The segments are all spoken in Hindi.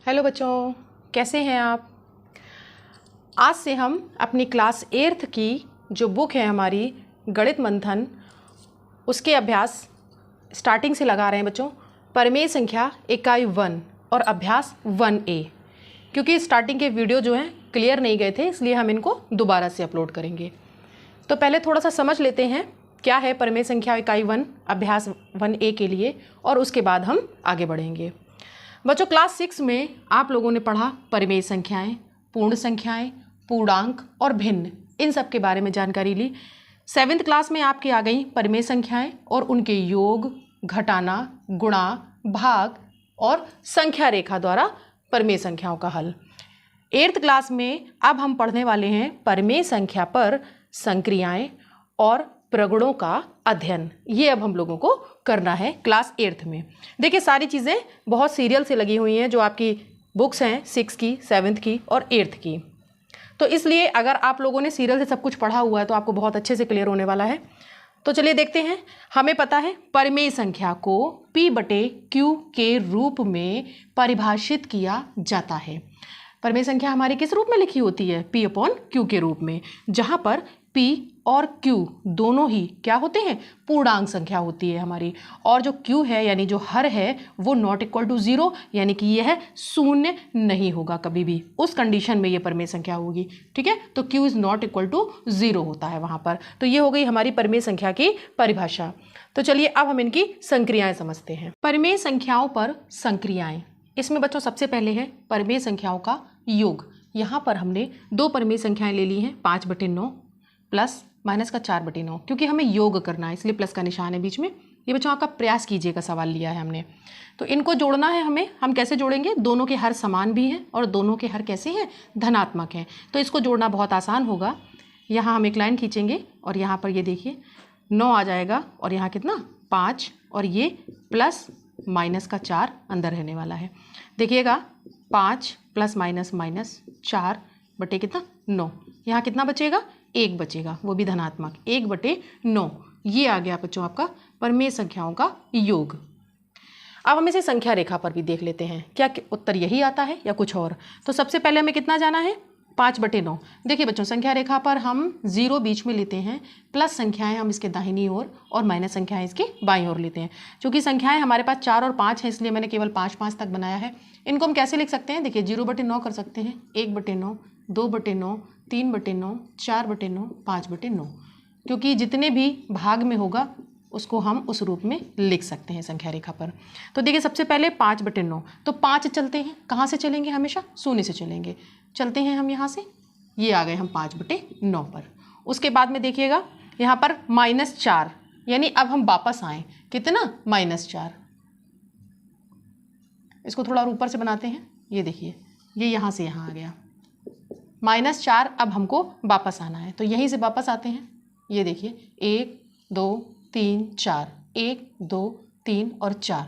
हेलो बच्चों, कैसे हैं आप। आज से हम अपनी क्लास 8th की जो बुक है हमारी गणित मंथन, उसके अभ्यास स्टार्टिंग से लगा रहे हैं बच्चों। परिमेय संख्या इकाई 1 और अभ्यास 1A, क्योंकि स्टार्टिंग के वीडियो जो हैं क्लियर नहीं गए थे, इसलिए हम इनको दोबारा से अपलोड करेंगे। तो पहले थोड़ा सा समझ लेते हैं क्या है परिमेय संख्या इकाई 1 अभ्यास 1A के लिए, और उसके बाद हम आगे बढ़ेंगे। बच्चों, क्लास 6 में आप लोगों ने पढ़ा परिमेय संख्याएं, पूर्ण संख्याएं, पूर्णांक और भिन्न, इन सब के बारे में जानकारी ली। 7th क्लास में आपकी आ गई परिमेय संख्याएं और उनके योग, घटाना, गुणा, भाग और संख्या रेखा द्वारा परिमेय संख्याओं का हल। 8th क्लास में अब हम पढ़ने वाले हैं परिमेय संख्या पर संक्रियाएं और प्रगुणों का अध्ययन। ये अब हम लोगों को करना है क्लास 8th में। देखिए, सारी चीज़ें बहुत सीरियल से लगी हुई हैं जो आपकी बुक्स हैं 6 की, 7th की और 8th की। तो इसलिए अगर आप लोगों ने सीरियल से सब कुछ पढ़ा हुआ है तो आपको बहुत अच्छे से क्लियर होने वाला है। तो चलिए देखते हैं। हमें पता है परिमेय संख्या को P/Q के रूप में परिभाषित किया जाता है। परिमेय संख्या हमारी किस रूप में लिखी होती है? P/Q के रूप में, जहाँ पर P और Q दोनों ही क्या होते हैं? पूर्णांक संख्या होती है हमारी। और जो Q है यानी जो हर है वो नॉट इक्वल टू 0, यानी कि यह शून्य नहीं होगा कभी भी। उस कंडीशन में ये परिमेय संख्या होगी। ठीक है, तो Q is not equal to 0 होता है वहाँ पर। तो ये हो गई हमारी परिमेय संख्या की परिभाषा। तो चलिए अब हम इनकी संक्रियाएं समझते हैं। परिमेय संख्याओं पर संक्रियाएं, इसमें बच्चों सबसे पहले है परिमेय संख्याओं का योग। यहाँ पर हमने दो परिमेय संख्याएं ले ली हैं, 5/9 प्लस माइनस का 4/9, क्योंकि हमें योग करना है इसलिए प्लस का निशान है बीच में। ये बच्चों आपका प्रयास कीजिएगा, सवाल लिया है हमने। तो इनको जोड़ना है हमें। हम कैसे जोड़ेंगे? दोनों के हर समान भी हैं और दोनों के हर कैसे हैं? धनात्मक हैं। तो इसको जोड़ना बहुत आसान होगा। यहाँ हम एक लाइन खींचेंगे और यहाँ पर ये देखिए 9 आ जाएगा और यहाँ कितना 5, और ये प्लस माइनस का 4 अंदर रहने वाला है। देखिएगा 5 प्लस माइनस माइनस 4 बटे कितना 9, यहाँ कितना बचेगा? 1 बचेगा, वो भी धनात्मक। 1/9 ये आ गया बच्चों आपका परिमेय संख्याओं का योग। अब हम इसे संख्या रेखा पर भी देख लेते हैं, क्या उत्तर यही आता है या कुछ और। तो सबसे पहले हमें कितना जाना है? 5/9। देखिए बच्चों, संख्या रेखा पर हम 0 बीच में लेते हैं, प्लस संख्याएं हम इसके दाहिनी ओर और माइनस संख्याएं इसके बाईं ओर लेते हैं। क्योंकि संख्याएं हमारे पास 4 और 5 है, इसलिए मैंने केवल 5 तक बनाया है। इनको हम कैसे लिख सकते हैं? देखिए 0/9 कर सकते हैं, 1/9, 2/9, 3/9, 4/9, 5/9, क्योंकि जितने भी भाग में होगा उसको हम उस रूप में लिख सकते हैं संख्या रेखा पर। तो देखिए सबसे पहले 5/9, तो 5 चलते हैं। कहाँ से चलेंगे? हमेशा शून्य से चलेंगे। चलते हैं हम यहाँ से, ये आ गए हम 5/9 पर। उसके बाद में देखिएगा यहाँ पर -4, यानी अब हम वापस आए कितना? -4। इसको थोड़ा और ऊपर से बनाते हैं। ये देखिए, ये यहाँ से यहाँ आ गया -4। अब हमको वापस आना है, तो यहीं से वापस आते हैं। ये देखिए 1 2 3 4, 1 2 3 और 4।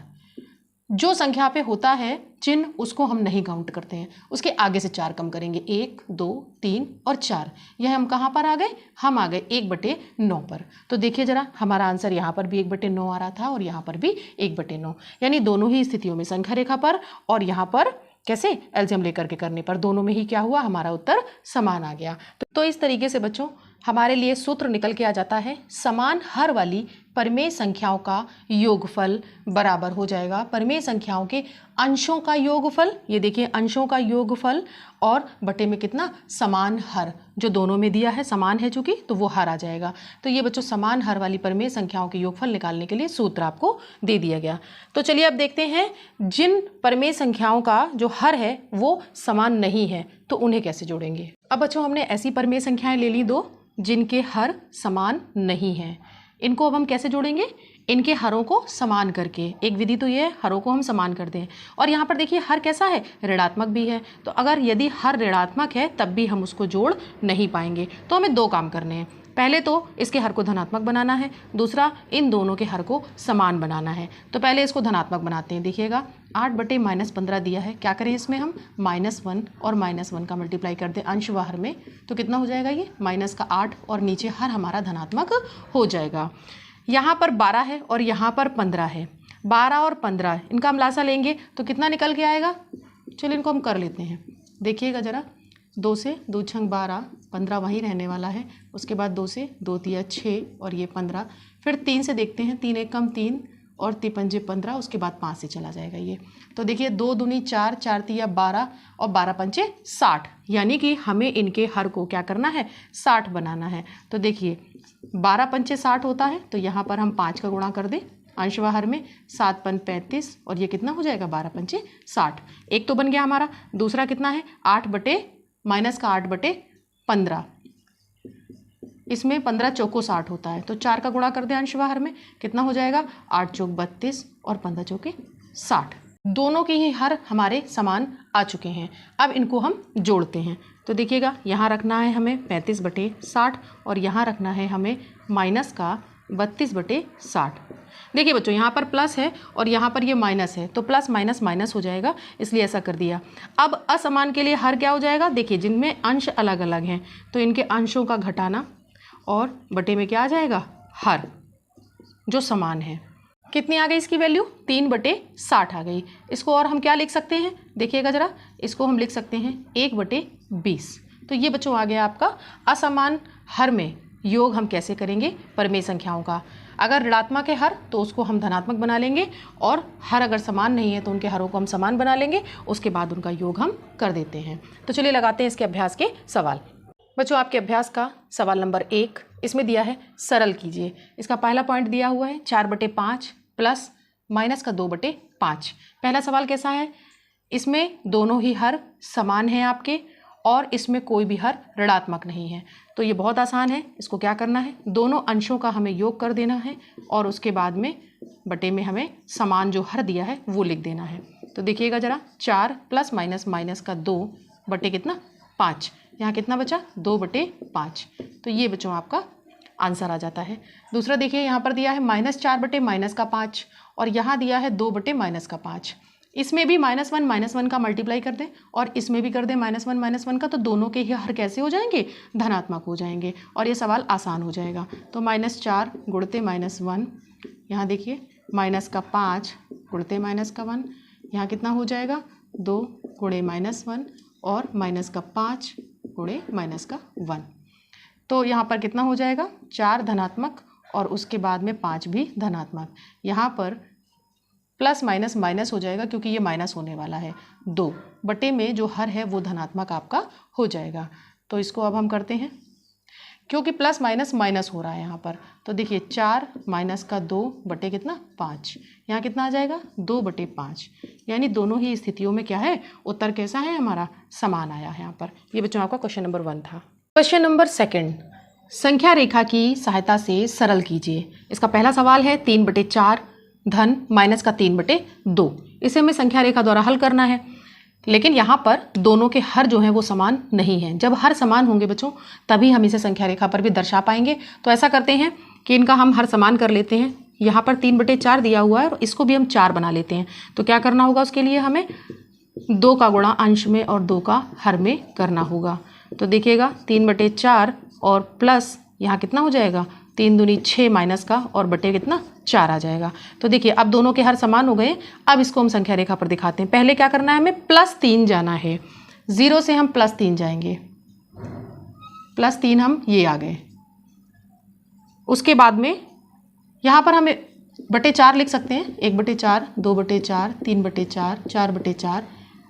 जो संख्या पे होता है चिन्ह उसको हम नहीं काउंट करते हैं, उसके आगे से 4 कम करेंगे। 1 2 3 और 4। यह हम कहाँ पर आ गए? हम आ गए 1/9 पर। तो देखिए जरा, हमारा आंसर यहाँ पर भी 1/9 आ रहा था और यहाँ पर भी 1/9, यानी दोनों ही स्थितियों में संख्या रेखा पर और यहाँ पर कैसे एलसीएम लेकर के करने पर दोनों में ही क्या हुआ? हमारा उत्तर समान आ गया। तो इस तरीके से बच्चों हमारे लिए सूत्र निकल के आ जाता है, समान हर वाली परिमेय संख्याओं का योगफल बराबर हो जाएगा परिमेय संख्याओं के अंशों का योगफल। ये देखिए अंशों का योगफल और बटे में कितना? समान हर, जो दोनों में दिया है समान है चूंकि, तो वो हर आ जाएगा। तो ये बच्चों समान हर वाली परिमेय संख्याओं के योगफल निकालने के लिए सूत्र आपको दे दिया गया। तो चलिए अब देखते हैं जिन परिमेय संख्याओं का जो हर है वो समान नहीं है तो उन्हें कैसे जोड़ेंगे। अब बच्चों हमने ऐसी परिमेय संख्याएं ले ली दो जिनके हर समान नहीं हैं। इनको अब हम कैसे जोड़ेंगे? इनके हरों को समान करके। एक विधि तो ये है, हरों को हम समान कर दें। और यहाँ पर देखिए हर कैसा है? ऋणात्मक भी है। तो अगर यदि हर ऋणात्मक है तब भी हम उसको जोड़ नहीं पाएंगे। तो हमें 2 काम करने हैं। पहले तो इसके हर को धनात्मक बनाना है, दूसरा इन दोनों के हर को समान बनाना है। तो पहले इसको धनात्मक बनाते हैं। देखिएगा 8/-15 दिया है, क्या करें इसमें हम? -1 और -1 का मल्टीप्लाई कर दें अंश व हर में, तो कितना हो जाएगा? ये -8 और नीचे हर हमारा धनात्मक हो जाएगा। यहाँ पर 12 है और यहाँ पर 15 है। 12 और 15 इनका हम लासा लेंगे तो कितना निकल के आएगा? चलिए इनको हम कर लेते हैं। देखिएगा ज़रा, 2 से 2 छंग 12, 15 वहीं रहने वाला है। उसके बाद 2 से 2 तिया 6 और ये 15। फिर 3 से देखते हैं, 3 एक कम 3 और 3 पंजे 15। उसके बाद 5 से चला जाएगा ये। तो देखिए 2 दूनी 4, 4 तिया 12 और 12 पंचे 60, यानी कि हमें इनके हर को क्या करना है, 60 बनाना है। तो देखिए 12 पंचे 60 होता है, तो यहाँ पर हम 5 का गुणा कर दें अंश व हर में। 7 पन 35 और ये कितना हो जाएगा, 12 पंचे 60। एक तो बन गया हमारा। दूसरा कितना है, 8 बटे माइनस का 8 बटे 15, इसमें 15 चौको 60 होता है, तो 4 का गुणा कर दें अंश व हर में। कितना हो जाएगा, 8 चौक 32 और 15 चौके 60। दोनों के ही हर हमारे समान आ चुके हैं। अब इनको हम जोड़ते हैं। तो देखिएगा, यहाँ रखना है हमें 35 बटे 60 और यहाँ रखना है हमें माइनस का 32 बटे 60। देखिए बच्चों, यहाँ पर प्लस है और यहाँ पर ये माइनस है, तो प्लस माइनस माइनस हो जाएगा, इसलिए ऐसा कर दिया। अब असमान के लिए हर क्या हो जाएगा, देखिए जिनमें अंश अलग अलग हैं तो इनके अंशों का घटाना और बटे में क्या आ जाएगा, हर जो समान है। कितनी आ गई इसकी वैल्यू, 3 बटे 60 आ गई। इसको और हम क्या लिख सकते हैं, देखिएगा ज़रा, इसको हम लिख सकते हैं 1 बटे 20। तो ये बच्चों आ गया आपका असमान हर में योग हम कैसे करेंगे परिमेय संख्याओं का। अगर ऋणात्मक है हर तो उसको हम धनात्मक बना लेंगे, और हर अगर समान नहीं है तो उनके हरों को हम समान बना लेंगे, उसके बाद उनका योग हम कर देते हैं। तो चलिए लगाते हैं इसके अभ्यास के सवाल। बच्चों, आपके अभ्यास का सवाल नंबर 1, इसमें दिया है सरल कीजिए। इसका पहला पॉइंट दिया हुआ है 4 बटे 5 प्लस माइनस का 2 बटे 5। पहला सवाल कैसा है, इसमें दोनों ही हर समान हैं आपके और इसमें कोई भी हर ऋणात्मक नहीं है। तो ये बहुत आसान है। इसको क्या करना है, दोनों अंशों का हमें योग कर देना है और उसके बाद में बटे में हमें समान जो हर दिया है वो लिख देना है। तो देखिएगा ज़रा, 4 प्लस माइनस माइनस का 2 बटे कितना, 5। यहाँ कितना बचा, 2 बटे 5। तो ये बच्चों आपका आंसर आ जाता है। दूसरा देखिए, यहाँ पर दिया है -4 बटे माइनस का 5 और यहाँ दिया है 2 बटे माइनस का 5। इसमें भी -1 का मल्टीप्लाई कर दें और इसमें भी कर दें -1 का, तो दोनों के ही हर कैसे हो जाएंगे, धनात्मक हो जाएंगे और ये सवाल आसान हो जाएगा। तो -4 गुणते -1, यहाँ देखिए माइनस का 5 गुणते माइनस का 1, यहाँ कितना हो जाएगा, 2 गुणे -1 और माइनस का 5 गुणे माइनस का 1। तो यहाँ पर कितना हो जाएगा, 4 धनात्मक और उसके बाद में 5 भी धनात्मक। यहाँ पर प्लस माइनस माइनस हो जाएगा क्योंकि ये माइनस होने वाला है। 2 बटे में जो हर है वो धनात्मक आपका हो जाएगा। तो इसको अब हम करते हैं, क्योंकि प्लस माइनस माइनस हो रहा है यहाँ पर। तो देखिए 4 माइनस का 2 बटे कितना, 5। यहाँ कितना आ जाएगा, 2 बटे 5। यानी दोनों ही स्थितियों में क्या है, उत्तर कैसा है हमारा, समान आया है यहाँ पर। ये बच्चों आपका क्वेश्चन नंबर 1 था। क्वेश्चन नंबर 2, संख्या रेखा की सहायता से सरल कीजिए। इसका पहला सवाल है 3 बटे 4 धन माइनस का 3 बटे 2। इसे हमें संख्या रेखा द्वारा हल करना है, लेकिन यहाँ पर दोनों के हर जो हैं वो समान नहीं हैं। जब हर समान होंगे बच्चों तभी हम इसे संख्या रेखा पर भी दर्शा पाएंगे। तो ऐसा करते हैं कि इनका हम हर समान कर लेते हैं। यहाँ पर 3 बटे 4 दिया हुआ है और इसको भी हम 4 बना लेते हैं। तो क्या करना होगा, उसके लिए हमें 2 का गुणा अंश में और 2 का हर में करना होगा। तो देखिएगा 3 बटे 4 और प्लस यहाँ कितना हो जाएगा, 3 दूनी 6 माइनस का और बटे कितना, 4 आ जाएगा। तो देखिए अब दोनों के हर समान हो गए। अब इसको हम संख्या रेखा पर दिखाते हैं। पहले क्या करना है, हमें +3 जाना है। 0 से हम +3 जाएंगे, +3 हम ये आ गए। उसके बाद में यहाँ पर हमें बटे 4 लिख सकते हैं। 1 बटे 4, 2 बटे 4, 3 बटे 4, 4 बटे 4,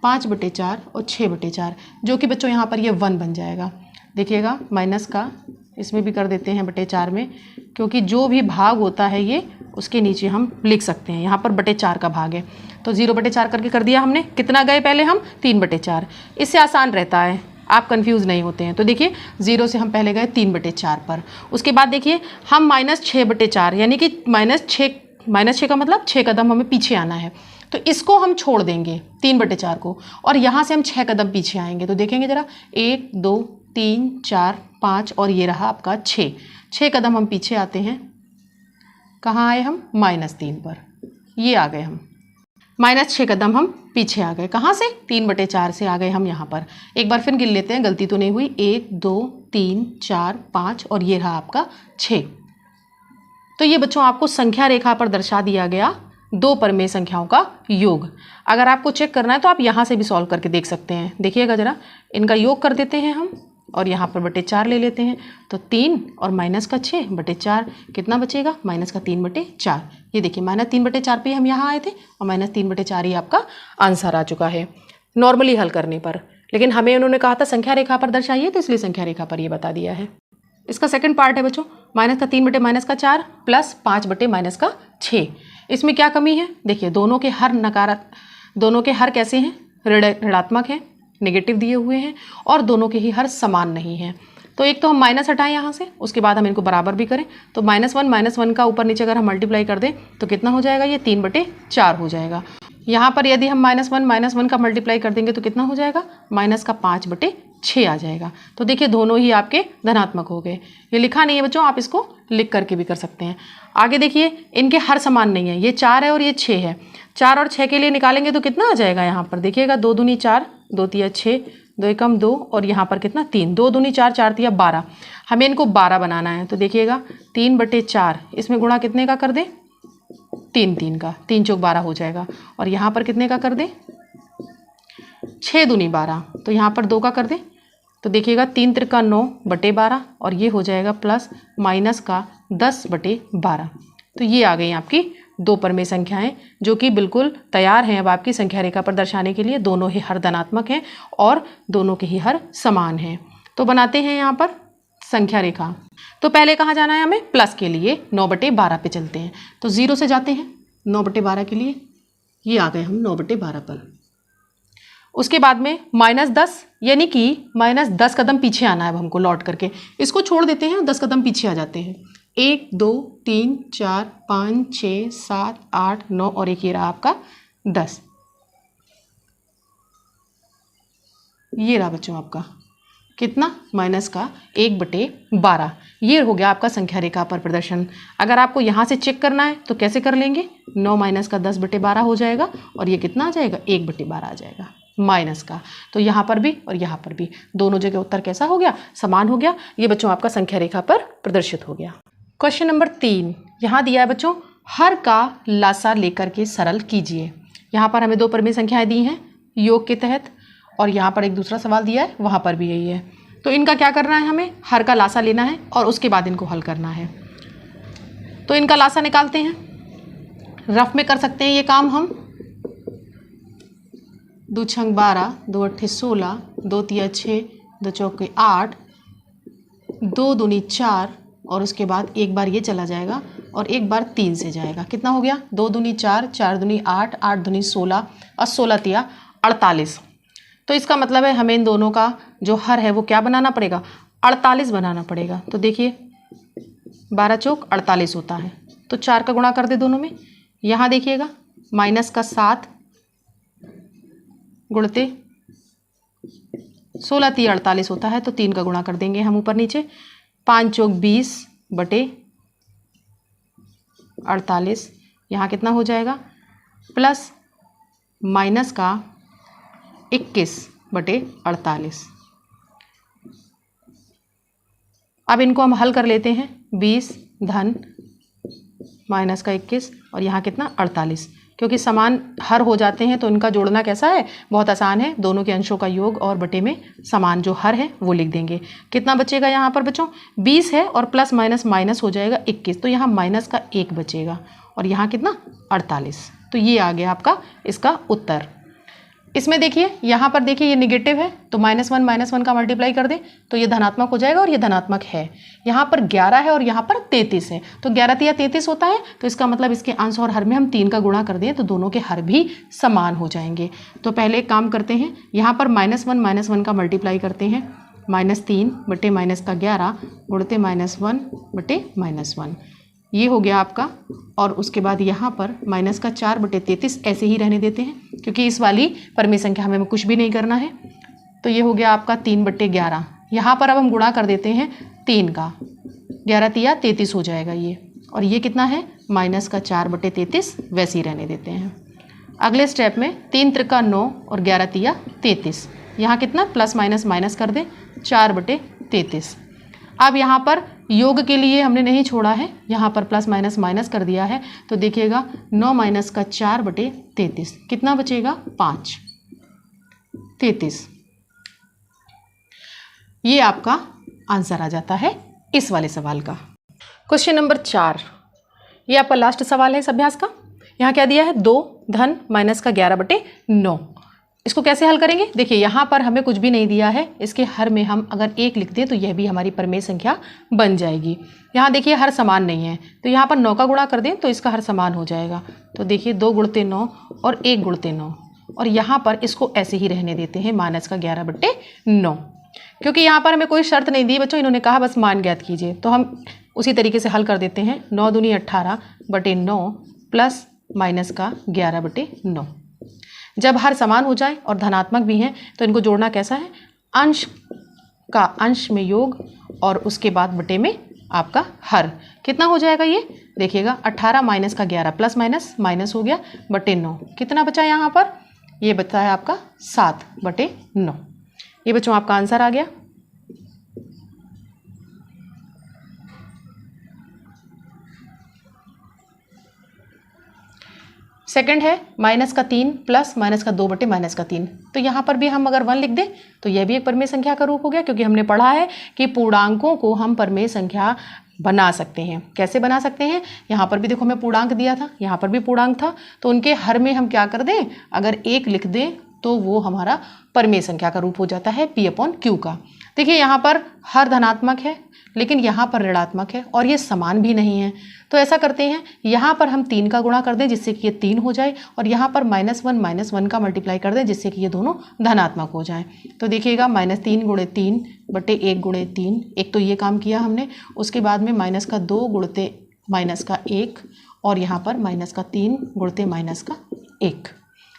5 बटे 4 और 6 बटे 4, जो कि बच्चों यहाँ पर ये 1 बन जाएगा। देखिएगा माइनस का इसमें भी कर देते हैं बटे 4 में, क्योंकि जो भी भाग होता है ये उसके नीचे हम लिख सकते हैं। यहाँ पर बटे 4 का भाग है, तो 0 बटे 4 करके कर दिया हमने। कितना गए पहले हम, 3 बटे 4। इससे आसान रहता है, आप कंफ्यूज नहीं होते हैं। तो देखिए 0 से हम पहले गए 3 बटे 4 पर। उसके बाद देखिए हम -6 बटे 4, यानी कि -6 का मतलब 6 कदम हमें पीछे आना है। तो इसको हम छोड़ देंगे 3 बटे 4 को और यहाँ से हम 6 कदम पीछे आएंगे। तो देखेंगे ज़रा, 1 2 3 4 5 और ये रहा आपका 6 कदम हम पीछे आते हैं। कहाँ आए हम, -3 पर। ये आ गए हम, -6 कदम हम पीछे आ गए। कहाँ से, 3 बटे 4 से आ गए हम यहाँ पर। एक बार फिर गिन लेते हैं, गलती तो नहीं हुई। 1 2 3 4 5 और ये रहा आपका 6। तो ये बच्चों आपको संख्या रेखा पर दर्शा दिया गया दो परिमेय संख्याओं का योग। अगर आपको चेक करना है तो आप यहाँ से भी सॉल्व करके देख सकते हैं। देखिएगा ज़रा, इनका योग कर देते हैं हम और यहाँ पर बटे 4 ले लेते हैं। तो 3 और माइनस का 6 बटे 4 कितना बचेगा? माइनस का 3 बटे 4। ये देखिए माइनस 3 बटे 4 पे हम यहाँ आए थे और माइनस 3 बटे 4 ही आपका आंसर आ चुका है नॉर्मली हल करने पर। लेकिन हमें उन्होंने कहा था संख्या रेखा पर दर्शाइए, तो इसलिए संख्या रेखा पर ये बता दिया है। इसका सेकंड पार्ट है बच्चों, माइनस का 3 बटे माइनस का 4 प्लस 5 बटे माइनस का 6। इसमें क्या कमी है? देखिए दोनों के हर कैसे हैं? ऋणात्मक हैं, नेगेटिव दिए हुए हैं और दोनों के ही हर समान नहीं हैं। तो एक तो हम माइनस हटाएं यहाँ से, उसके बाद हम इनको बराबर भी करें। तो माइनस वन का ऊपर नीचे अगर हम मल्टीप्लाई कर दें तो कितना हो जाएगा? ये 3 बटे 4 हो जाएगा। यहाँ पर यदि हम माइनस वन का मल्टीप्लाई कर देंगे तो कितना हो जाएगा? माइनस का 5 बटे 6 आ जाएगा। तो देखिए दोनों ही आपके धनात्मक हो गए। ये लिखा नहीं है बच्चों, आप इसको लिख करके भी कर सकते हैं। आगे देखिए इनके हर समान नहीं है, ये 4 है और ये 6 है। 4 और 6 के लिए निकालेंगे तो कितना आ जाएगा? यहाँ पर देखिएगा 2 दूनी 4, 2 तिया 6, 2 एकम 2 और यहाँ पर कितना 3, 2 दूनी 4, 4 तिया 12। हमें इनको 12 बनाना है। तो देखिएगा 3 बटे 4, इसमें गुणा कितने का कर दें? 3 का, 3 चौक 12 हो जाएगा। और यहाँ पर कितने का कर दें? 6 दूनी 12, तो यहाँ पर 2 का कर दें। तो देखिएगा 3 त्रिका 9 बटे 12 और ये हो जाएगा प्लस माइनस का 10 बटे 12। तो ये आ गई आपकी दो परिमेय संख्याएं जो कि बिल्कुल तैयार हैं अब आपकी संख्या रेखा पर दर्शाने के लिए। दोनों ही हर धनात्मक हैं और दोनों के ही हर समान हैं। तो बनाते हैं यहाँ पर संख्या रेखा। तो पहले कहाँ जाना है हमें? प्लस के लिए 9 बटे 12 पे चलते हैं। तो 0 से जाते हैं 9 बटे 12 के लिए, ये आ गए हम 9 बटे 12 पर। उसके बाद में -10 यानी कि -10 कदम पीछे आना है अब हमको लौट करके। इसको छोड़ देते हैं, 10 कदम पीछे आ जाते हैं। 1 2 3 4 5 6 7 8 9 और एक ये रहा आपका 10। ये रहा बच्चों आपका कितना? माइनस का 1 बटे 12। ये हो गया आपका संख्या रेखा पर प्रदर्शन। अगर आपको यहाँ से चेक करना है तो कैसे कर लेंगे? 9 माइनस का 10 बटे 12 हो जाएगा और ये कितना आ जाएगा? 1 बटे 12 आ जाएगा माइनस का। तो यहाँ पर भी और यहाँ पर भी दोनों जगह उत्तर कैसा हो गया? समान हो गया। ये बच्चों आपका संख्या रेखा पर प्रदर्शित हो गया। क्वेश्चन नंबर 3 यहाँ दिया है बच्चों, हर का लासा लेकर के सरल कीजिए। यहाँ पर हमें दो परिमेय संख्याएं दी हैं योग के तहत और यहाँ पर एक दूसरा सवाल दिया है, वहाँ पर भी यही है। तो इनका क्या करना है? हमें हर का लासा लेना है और उसके बाद इनको हल करना है। तो इनका लासा निकालते हैं, रफ में कर सकते हैं ये काम हम। 2 छंग 12, 2 अट्ठे 16, 2 तिया 6, 2 चौके 8, 2 दूनी 4 और उसके बाद एक बार ये चला जाएगा और एक बार 3 से जाएगा। कितना हो गया? 2 दूनी 4, 4 दूनी 8, 8 दूनी 16 और 16 तिया 48। तो इसका मतलब है हमें इन दोनों का जो हर है वो क्या बनाना पड़ेगा? 48 बनाना पड़ेगा। तो देखिए 12 चौक 48 होता है, तो 4 का गुणा कर दे दोनों में। यहाँ देखिएगा माइनस का 7 गुणते 16 तिया 48 होता है, तो 3 का गुणा कर देंगे हम ऊपर नीचे। 5 चौक 20 बटे 48, यहाँ कितना हो जाएगा? प्लस माइनस का 21 बटे 48। अब इनको हम हल कर लेते हैं। 20 धन माइनस का 21 और यहाँ कितना? 48। क्योंकि समान हर हो जाते हैं तो इनका जोड़ना कैसा है? बहुत आसान है। दोनों के अंशों का योग और बटे में समान जो हर है वो लिख देंगे। कितना बचेगा यहाँ पर बच्चों? 20 है और प्लस माइनस माइनस हो जाएगा 21, तो यहाँ माइनस का 1 बचेगा और यहाँ कितना? 48। तो ये आ गया आपका इसका उत्तर। इसमें देखिए यहाँ पर देखिए ये निगेटिव है तो -1 का मल्टीप्लाई कर दें तो ये धनात्मक हो जाएगा और ये धनात्मक है। यहाँ पर 11 है और यहाँ पर 33 है, तो 11 तिया 33 होता है, तो इसका मतलब इसके अंश और हर में हम 3 का गुणा कर दें तो दोनों के हर भी समान हो जाएंगे। तो पहले एक काम करते हैं, यहाँ पर -1 का मल्टीप्लाई करते हैं। -3 बटे -11 गुणते -1 बटे -1, ये हो गया आपका। और उसके बाद यहाँ पर माइनस का 4 बटे 33 ऐसे ही रहने देते हैं क्योंकि इस वाली परिमेय संख्या हमें कुछ भी नहीं करना है। तो ये हो गया आपका 3 बटे 11। यहाँ पर अब हम गुणा कर देते हैं 3 का, 11 तिया 33 हो जाएगा ये, और ये कितना है? माइनस का 4 बटे 33 वैसे ही रहने देते हैं। अगले स्टेप में 3 त्रिका 9 और 11 तिया 33, यहाँ कितना? प्लस माइनस माइनस कर दें 4 बटे 33। अब यहाँ पर योग के लिए हमने नहीं छोड़ा है, यहाँ पर प्लस माइनस माइनस कर दिया है। तो देखिएगा 9 माइनस का 4/33 कितना बचेगा 5, 33। ये आपका आंसर आ जाता है इस वाले सवाल का। क्वेश्चन नंबर 4, ये आपका लास्ट सवाल है इस अभ्यास का। यहाँ क्या दिया है 2 धन माइनस का 11/9। इसको कैसे हल करेंगे? देखिए यहाँ पर हमें कुछ भी नहीं दिया है, इसके हर में हम अगर 1 लिख दें तो यह भी हमारी परिमेय संख्या बन जाएगी। यहाँ देखिए हर समान नहीं है, तो यहाँ पर 9 का गुणा कर दें तो इसका हर समान हो जाएगा। तो देखिए 2 गुणते 9 और 1 गुणते 9, और यहाँ पर इसको ऐसे ही रहने देते हैं माइनस का 11/9, क्योंकि यहाँ पर हमें कोई शर्त नहीं दी बच्चों, इन्होंने कहा बस मान ज्ञात कीजिए। तो हम उसी तरीके से हल कर देते हैं। 9 दूनी 18/9 प्लस माइनस का 11/9। जब हर समान हो जाए और धनात्मक भी हैं तो इनको जोड़ना कैसा है, अंश का अंश में योग और उसके बाद बटे में आपका हर। कितना हो जाएगा ये देखिएगा 18 माइनस का 11 प्लस माइनस माइनस हो गया बटे 9, कितना बचा यहाँ पर, ये बचा है आपका 7/9। ये बच्चों आपका आंसर आ गया। सेकंड है माइनस का 3 प्लस माइनस का 2/-3। तो यहाँ पर भी हम अगर 1 लिख दें तो यह भी एक परिमेय संख्या का रूप हो गया, क्योंकि हमने पढ़ा है कि पूर्णांकों को हम परिमेय संख्या बना सकते हैं। कैसे बना सकते हैं? यहाँ पर भी देखो हमें पूर्णांक दिया था, यहाँ पर भी पूर्णांक था, तो उनके हर में हम क्या कर दें, अगर 1 लिख दें तो वो हमारा परिमेय संख्या का रूप हो जाता है P/Q का। देखिए यहाँ पर हर धनात्मक है लेकिन यहाँ पर ऋणात्मक है और ये समान भी नहीं है। तो ऐसा करते हैं, यहाँ पर हम 3 का गुणा कर दें जिससे कि ये 3 हो जाए, और यहाँ पर -1 का मल्टीप्लाई कर दें जिससे कि ये दोनों धनात्मक हो जाएं। तो देखिएगा -3 × 3 बटे 1 × 3, एक तो ये काम किया हमने। उसके बाद में माइनस का 2 गुणते माइनस का 1 और यहाँ पर -3 गुणते -1,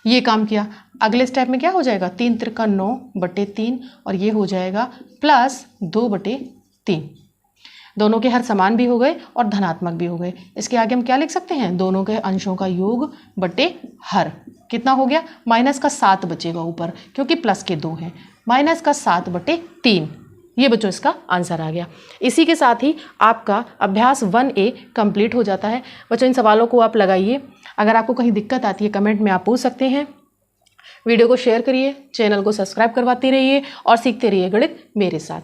ये काम किया। अगले स्टेप में क्या हो जाएगा, 3 × 3 = 9/3 और ये हो जाएगा +2/3। दोनों के हर समान भी हो गए और धनात्मक भी हो गए। इसके आगे हम क्या लिख सकते हैं, दोनों के अंशों का योग बटे हर। कितना हो गया, माइनस का 7 बचेगा ऊपर क्योंकि प्लस के 2 हैं, -7/3। ये बच्चों इसका आंसर आ गया। इसी के साथ ही आपका अभ्यास 1A कंप्लीट हो जाता है। बच्चों इन सवालों को आप लगाइए। अगर आपको कहीं दिक्कत आती है कमेंट में आप पूछ सकते हैं। वीडियो को शेयर करिए, चैनल को सब्सक्राइब करवाते रहिए और सीखते रहिए गणित मेरे साथ।